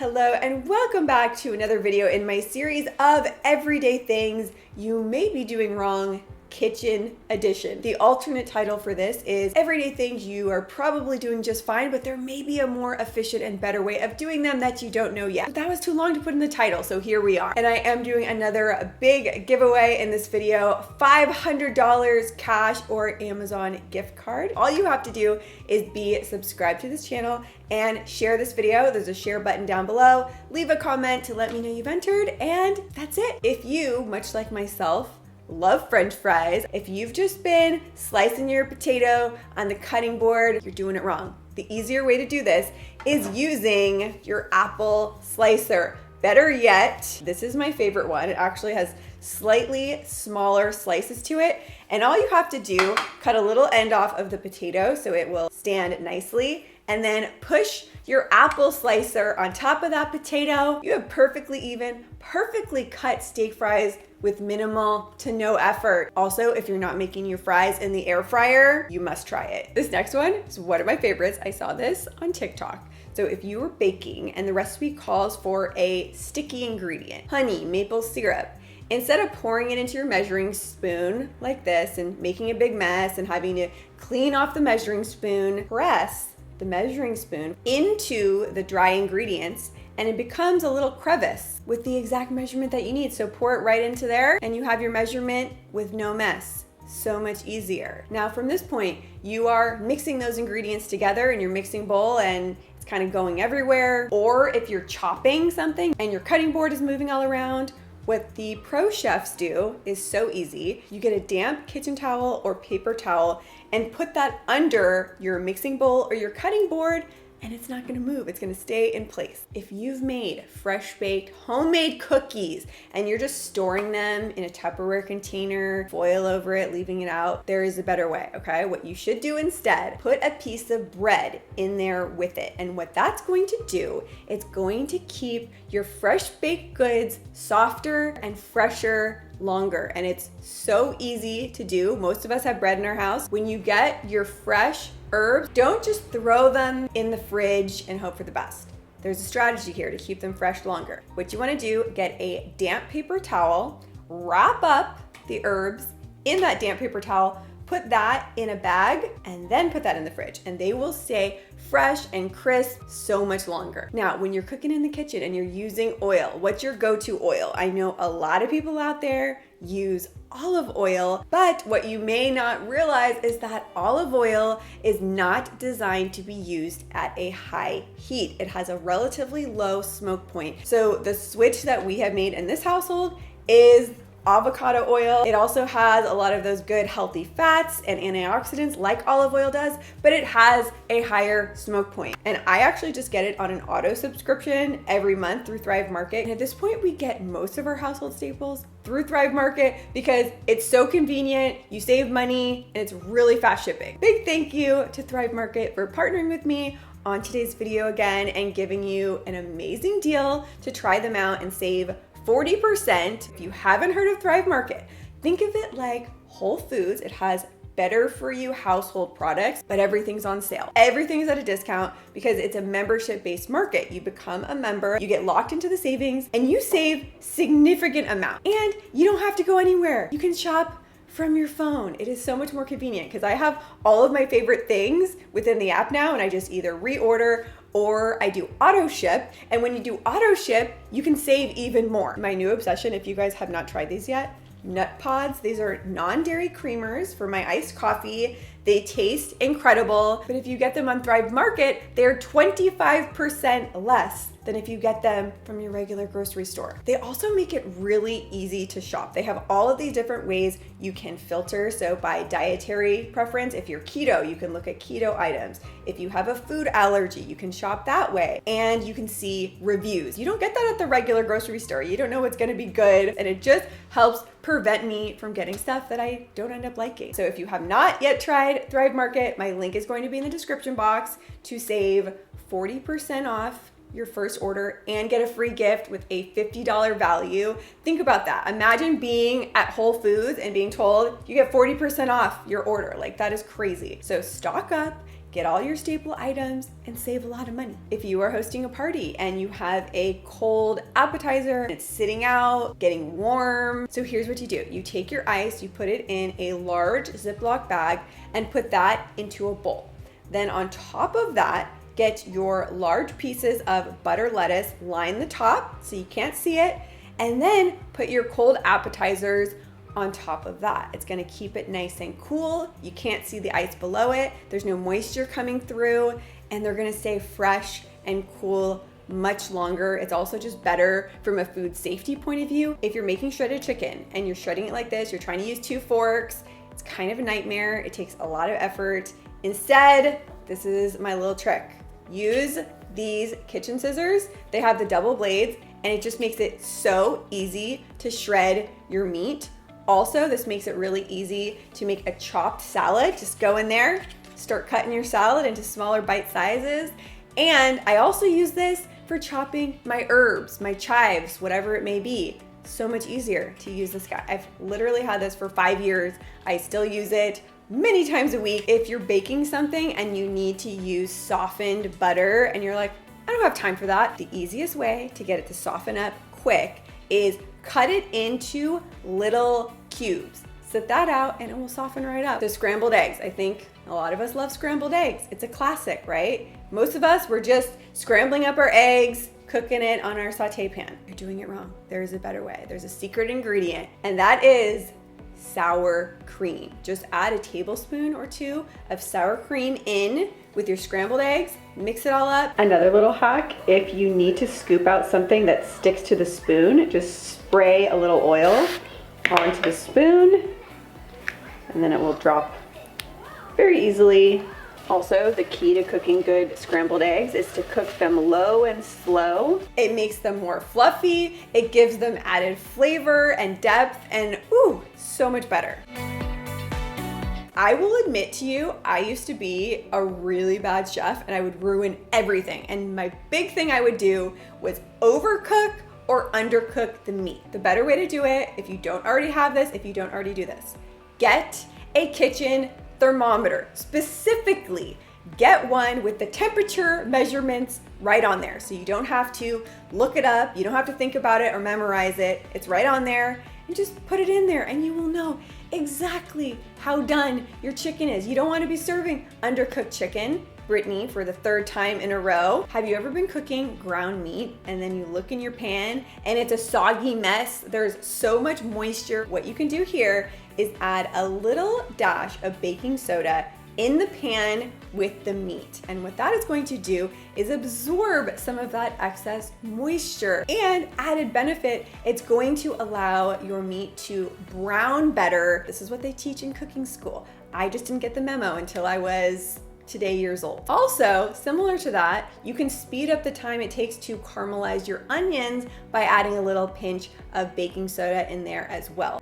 Hello and welcome back to another video in my series of everyday things you may be doing wrong, kitchen edition. The alternate title for this is everyday things you are probably doing just fine, but there may be a more efficient and better way of doing them that you don't know yet. But that was too long to put in the title, so here we are. And I am doing another big giveaway in this video, $500 cash or Amazon gift card. All you have to do is be subscribed to this channel and share this video. There's a share button down below. Leave a comment to let me know you've entered, and that's it. If you, much like myself, love French fries, if you've just been slicing your potato on the cutting board, you're doing it wrong. The easier way to do this is using your apple slicer. Better yet, this is my favorite one. It actually has slightly smaller slices to it. And all you have to do, cut a little end off of the potato so it will stand nicely, and then push your apple slicer on top of that potato. You have perfectly even, perfectly cut steak fries with minimal to no effort. Also, if you're not making your fries in the air fryer, you must try it. This next one is one of my favorites. I saw this on TikTok. So if you were baking and the recipe calls for a sticky ingredient, honey, maple syrup, instead of pouring it into your measuring spoon like this and making a big mess and having to clean off the measuring spoon, press the measuring spoon into the dry ingredients and it becomes a little crevice with the exact measurement that you need. So pour it right into there and you have your measurement with no mess. So much easier. Now from this point, you are mixing those ingredients together in your mixing bowl and it's kind of going everywhere. Or if you're chopping something and your cutting board is moving all around, what the pro chefs do is so easy. You get a damp kitchen towel or paper towel and put that under your mixing bowl or your cutting board, and it's not gonna move, it's gonna stay in place. If you've made fresh baked homemade cookies and you're just storing them in a Tupperware container, foil over it, leaving it out, there is a better way, okay? What you should do instead, put a piece of bread in there with it. And what that's going to do, it's going to keep your fresh baked goods softer and fresher longer. And it's so easy to do. Most of us have bread in our house. When you get your fresh herbs, don't just throw them in the fridge and hope for the best. There's a strategy here to keep them fresh longer. What you want to do, get a damp paper towel, wrap up the herbs in that damp paper towel, put that in a bag, and then put that in the fridge, and they will stay fresh and crisp so much longer. Now, when you're cooking in the kitchen and you're using oil, what's your go-to oil? I know a lot of people out there use olive oil, but what you may not realize is that olive oil is not designed to be used at a high heat. It has a relatively low smoke point. So the switch that we have made in this household is avocado oil. It also has a lot of those good healthy fats and antioxidants like olive oil does, but it has a higher smoke point. And I actually just get it on an auto subscription every month through Thrive Market. And at this point, we get most of our household staples through Thrive Market because it's so convenient, you save money, and it's really fast shipping. Big thank you to Thrive Market for partnering with me on today's video again and giving you an amazing deal to try them out and save 40%. If you haven't heard of Thrive Market, think of it like Whole Foods. It has better for you household products, but everything's on sale. Everything's at a discount because it's a membership-based market. You become a member, you get locked into the savings, and you save significant amount. And you don't have to go anywhere. You can shop from your phone. It is so much more convenient because I have all of my favorite things within the app now, and I just either reorder or I do auto ship. And when you do auto ship, you can save even more. My new obsession, if you guys have not tried these yet, nut pods. These are non-dairy creamers for my iced coffee. They taste incredible, but if you get them on Thrive Market, they're 25% less than if you get them from your regular grocery store. They also make it really easy to shop. They have all of these different ways you can filter. So by dietary preference, if you're keto, you can look at keto items. If you have a food allergy, you can shop that way. And you can see reviews. You don't get that at the regular grocery store. You don't know what's gonna be good. And it just helps prevent me from getting stuff that I don't end up liking. So if you have not yet tried Thrive Market, my link is going to be in the description box to save 40% off your first order and get a free gift with a $50 value. Think about that. Imagine being at Whole Foods and being told you get 40% off your order. Like, that is crazy. So stock up, get all your staple items, and save a lot of money. If you are hosting a party and you have a cold appetizer, it's sitting out, getting warm. So here's what you do. You take your ice, you put it in a large Ziploc bag and put that into a bowl. Then on top of that, get your large pieces of butter lettuce, line the top so you can't see it, and then put your cold appetizers on top of that. It's gonna keep it nice and cool. You can't see the ice below it. There's no moisture coming through, and they're gonna stay fresh and cool much longer. It's also just better from a food safety point of view. If you're making shredded chicken and you're shredding it like this, you're trying to use 2 forks, it's kind of a nightmare. It takes a lot of effort. Instead, this is my little trick. Use these kitchen scissors. They have the double blades, and it just makes it so easy to shred your meat. Also, this makes it really easy to make a chopped salad. Just go in there, start cutting your salad into smaller bite sizes. And I also use this for chopping my herbs, my chives, whatever it may be. So much easier to use this guy. I've literally had this for 5 years. I still use it many times a week. If you're baking something and you need to use softened butter and you're like, I don't have time for that, the easiest way to get it to soften up quick is cut it into little cubes. Set that out and it will soften right up. The scrambled eggs. I think a lot of us love scrambled eggs. It's a classic, right? Most of us, we're just scrambling up our eggs, cooking it on our saute pan. You're doing it wrong. There is a better way. There's a secret ingredient, and that is sour cream. Just add a tablespoon or 2 of sour cream in with your scrambled eggs, mix it all up. Another little hack, if you need to scoop out something that sticks to the spoon, just spray a little oil onto the spoon, and then it will drop very easily. Also, the key to cooking good scrambled eggs is to cook them low and slow. It makes them more fluffy, it gives them added flavor and depth, and ooh, so much better. I will admit to you, I used to be a really bad chef and I would ruin everything. And my big thing I would do was overcook or undercook the meat. The better way to do it, if you don't already have this, if you don't already do this, get a kitchen thermometer. Specifically, get one with the temperature measurements right on there. So you don't have to look it up, you don't have to think about it or memorize it. It's right on there. And just put it in there and you will know exactly how done your chicken is. You don't want to be serving undercooked chicken. Brittany, for the 3rd time in a row, have you ever been cooking ground meat and then you look in your pan and it's a soggy mess? There's so much moisture. What you can do here is add a little dash of baking soda in the pan with the meat. And what that is going to do is absorb some of that excess moisture. And added benefit, it's going to allow your meat to brown better. This is what they teach in cooking school. I just didn't get the memo until I was today years old. Also, similar to that, you can speed up the time it takes to caramelize your onions by adding a little pinch of baking soda in there as well.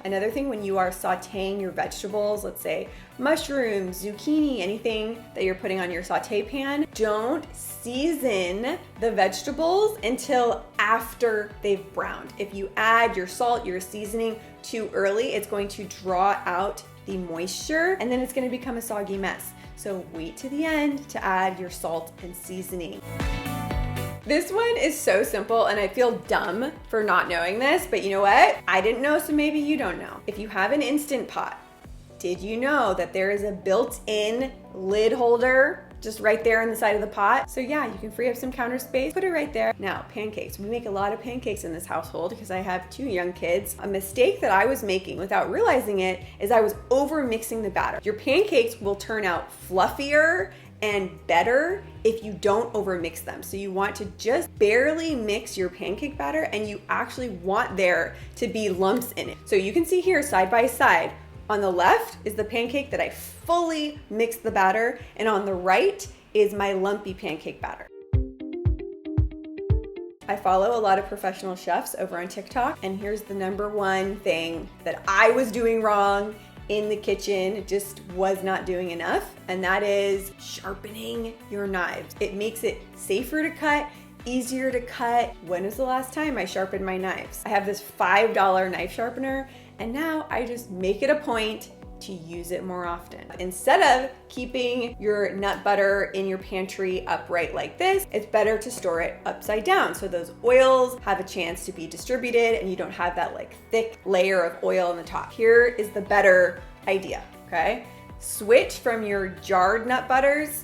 Another thing, when you are sauteing your vegetables, let's say mushrooms, zucchini, anything that you're putting on your saute pan, don't season the vegetables until after they've browned. If you add your salt, your seasoning too early, it's going to draw out the moisture and then it's going to become a soggy mess. So wait to the end to add your salt and seasoning. This one is so simple and I feel dumb for not knowing this, but you know what? I didn't know, so maybe you don't know. If you have an Instant Pot, did you know that there is a built-in lid holder just right there on the side of the pot? So yeah, you can free up some counter space, put it right there. Now, pancakes. We make a lot of pancakes in this household because I have 2 young kids. A mistake that I was making without realizing it is I was over mixing the batter. Your pancakes will turn out fluffier and better if you don't overmix them. So you want to just barely mix your pancake batter and you actually want there to be lumps in it. So you can see here side by side, on the left is the pancake that I fully mixed the batter, and on the right is my lumpy pancake batter. I follow a lot of professional chefs over on TikTok, and here's the #1 thing that I was doing wrong in the kitchen, just was not doing enough, and that is sharpening your knives. It makes it safer to cut, easier to cut. When was the last time I sharpened my knives? I have this $5 knife sharpener, and now I just make it a point to use it more often. Instead of keeping your nut butter in your pantry upright like this, it's better to store it upside down so those oils have a chance to be distributed and you don't have that like thick layer of oil on the top. Here is the better idea, okay? Switch from your jarred nut butters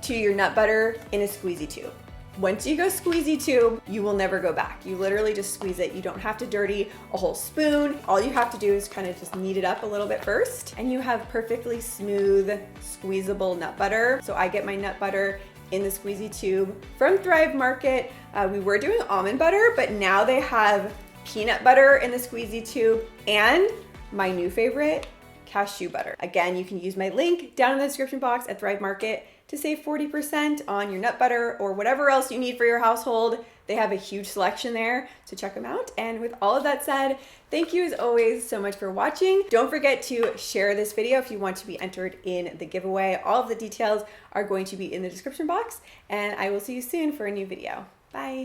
to your nut butter in a squeezy tube. Once you go squeezy tube, you will never go back. You literally just squeeze it. You don't have to dirty a whole spoon. All you have to do is kind of just knead it up a little bit first, and you have perfectly smooth, squeezable nut butter. So I get my nut butter in the squeezy tube from Thrive Market. We were doing almond butter, but now they have peanut butter in the squeezy tube and my new favorite, cashew butter. Again, you can use my link down in the description box at Thrive Market to save 40% on your nut butter or whatever else you need for your household. They have a huge selection there, so check them out. And with all of that said, thank you as always so much for watching. Don't forget to share this video if you want to be entered in the giveaway. All of the details are going to be in the description box, and I will see you soon for a new video. Bye.